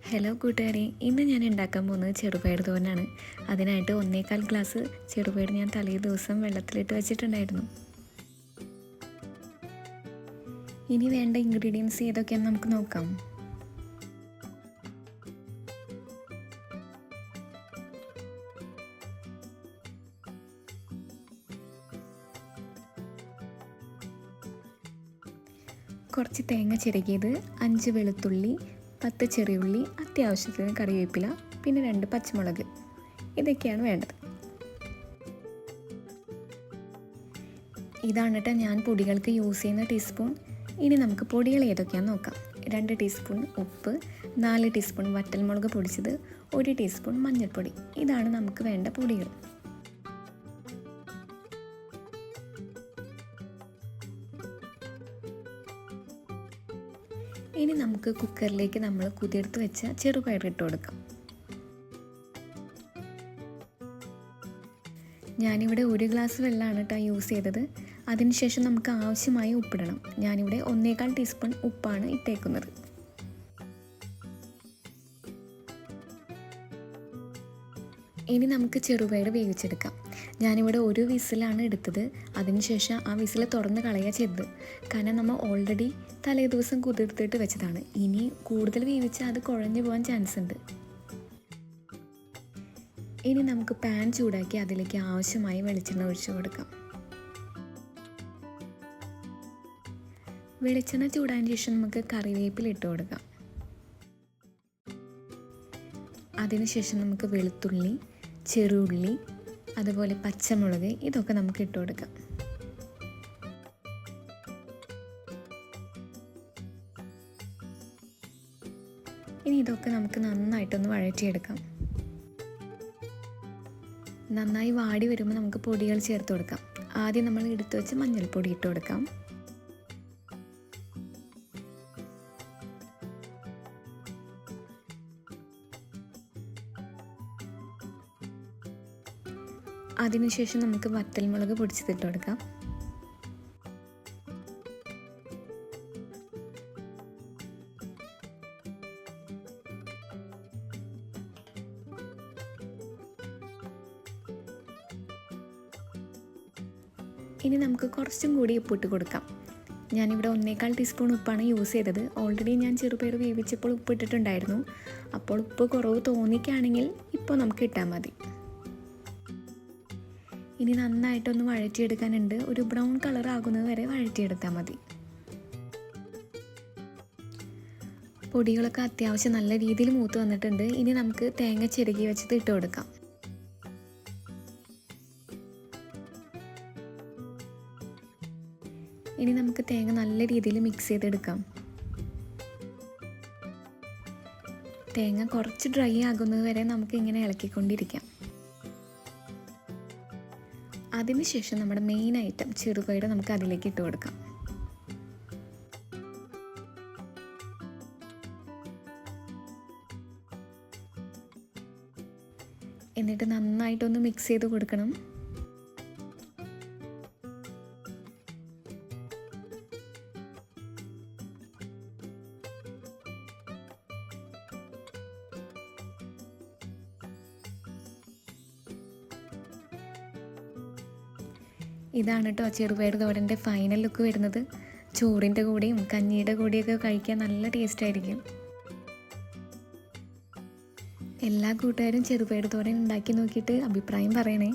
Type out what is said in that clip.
Hello കൂട്ടുകാരെ, ഇന്ന് ഞാൻ ഉണ്ടാക്കാൻ പോകുന്നത് ചെറുപയർ തോരനാണ്. അതിനായിട്ട് 1/4 ഗ്ലാസ് ചെറുപയർ ഞാൻ തലേ ദിവസം വെള്ളത്തിലിട്ട് വെച്ചിട്ടുണ്ടായിരുന്നു. ഇനി വേണ്ട ഇൻഗ്രീഡിയൻസ് ഏതൊക്കെയാണെന്ന് നമുക്ക് നോക്കാം. കുറച്ച് തേങ്ങ ചിരകിയത്, 5 വെളുത്തുള്ളി, 10 ചെറിയുള്ളി, അത്യാവശ്യത്തിന് കറിവേപ്പില, പിന്നെ 2 പച്ചമുളക്. ഇതൊക്കെയാണ് വേണ്ടത്. ഇതാണ് കേട്ടോ ഞാൻ പൊടികൾക്ക് യൂസ് ചെയ്യുന്ന ടീസ്പൂൺ. ഇനി നമുക്ക് പൊടികൾ ഏതൊക്കെയാണെന്ന് നോക്കാം. 2 ടീസ്പൂൺ ഉപ്പ്, 4 ടീസ്പൂൺ വറ്റൽമുളക് പൊടിച്ചത്, 1 ടീസ്പൂൺ മഞ്ഞൾപ്പൊടി. ഇതാണ് നമുക്ക് വേണ്ട പൊടികൾ. ഇനി നമുക്ക് കുക്കറിലേക്ക് നമ്മൾ കുതിർത്ത് വെച്ച ചെറുപയർ ഇട്ട് കൊടുക്കാം. ഞാനിവിടെ 1 ഗ്ലാസ് വെള്ളമാണ് കേട്ടോ യൂസ് ചെയ്തത്. അതിനുശേഷം നമുക്ക് ആവശ്യമായി ഉപ്പിടണം. ഞാനിവിടെ 1/4 ടീസ്പൂൺ ഉപ്പാണ് ഇട്ടേക്കുന്നത്. ഇനി നമുക്ക് ചെറുപയർ വേവിച്ചെടുക്കാം. ഞാനിവിടെ 1 വിസിലാണ് എടുത്തത്. അതിനുശേഷം ആ വിസിൽ തുറന്ന് കളയുക ചെയ്തത്. കാരണം നമ്മൾ ഓൾറെഡി തലേ ദിവസം കുതിർത്തിട്ട് വെച്ചതാണ്. ഇനി കൂടുതൽ വേവിച്ചാൽ അത് കുഴഞ്ഞു പോകാൻ ചാൻസ് ഉണ്ട്. ഇനി നമുക്ക് പാൻ ചൂടാക്കി അതിലേക്ക് ആവശ്യമായി വെളിച്ചെണ്ണ ഒഴിച്ചു കൊടുക്കാം. വെളിച്ചെണ്ണ ചൂടായതിനു ശേഷം നമുക്ക് കറിവേപ്പില ഇട്ട് കൊടുക്കാം. അതിനുശേഷം നമുക്ക് വെളുത്തുള്ളി, ചെറുള്ളി, അതുപോലെ പച്ചമുളക്, ഇതൊക്കെ നമുക്ക് ഇട്ട് കൊടുക്കാം. ഇനി ഇതൊക്കെ നമുക്ക് നന്നായിട്ടൊന്ന് വഴറ്റിയെടുക്കാം. നന്നായി വാടി വരുമ്പോൾ നമുക്ക് പൊടികൾ ചേർത്ത് കൊടുക്കാം. ആദ്യം നമ്മൾ എടുത്തു വെച്ച് മഞ്ഞൾപ്പൊടി ഇട്ട് കൊടുക്കാം. അതിനുശേഷം നമുക്ക് വറ്റൽമുളക് പൊടിച്ചിട്ട് കൊടുക്കാം. ഇനി നമുക്ക് കുറച്ചും കൂടി ഉപ്പിട്ട് കൊടുക്കാം. ഞാനിവിടെ 1/4 ടീസ്പൂൺ ഉപ്പാണ് യൂസ് ചെയ്തത്. ഓൾറെഡി ഞാൻ ചെറുപയർ വേവിച്ചപ്പോൾ ഉപ്പിട്ടിട്ടുണ്ടായിരുന്നു. അപ്പോൾ ഉപ്പ് കുറവ് തോന്നിക്കുകയാണെങ്കിൽ ഇപ്പോൾ നമുക്ക് ഇട്ടാൽ മതി. ഇനി നന്നായിട്ടൊന്ന് വഴറ്റിയെടുക്കാനുണ്ട്. ഒരു ബ്രൗൺ കളർ ആകുന്നത് വരെ വഴറ്റിയെടുത്താൽ മതി. പൊടികളൊക്കെ അത്യാവശ്യം നല്ല രീതിയിൽ മൂത്ത് വന്നിട്ടുണ്ട്. ഇനി നമുക്ക് തേങ്ങ ചിരകി വെച്ചത് ഇട്ട് കൊടുക്കാം. ഇനി നമുക്ക് തേങ്ങ നല്ല രീതിയിൽ മിക്സ് ചെയ്തെടുക്കാം. തേങ്ങ കുറച്ച് ഡ്രൈ ആകുന്നത് വരെ നമുക്ക് ഇങ്ങനെ ഇളക്കിക്കൊണ്ടിരിക്കാം. അതിനുശേഷം നമ്മുടെ മെയിൻ ഐറ്റം ചെറുപയർ നമുക്ക് അതിലേക്ക് ഇട്ട് കൊടുക്കാം. എന്നിട്ട് നന്നായിട്ടൊന്ന് മിക്സ് ചെയ്ത് കൊടുക്കണം. ഇതാണ് കേട്ടോ ചെറുപയർ തോരൻ്റെ ഫൈനൽ ലുക്ക് വരുന്നത്. ചോറിൻ്റെ കൂടെയും കഞ്ഞിയുടെ കൂടെയൊക്കെ കഴിക്കാൻ നല്ല ടേസ്റ്റ് ആയിരിക്കും. എല്ലാ കൂട്ടുകാരും ചെറുപയർ തോരൻ ഉണ്ടാക്കി നോക്കിയിട്ട് അഭിപ്രായം പറയണേ.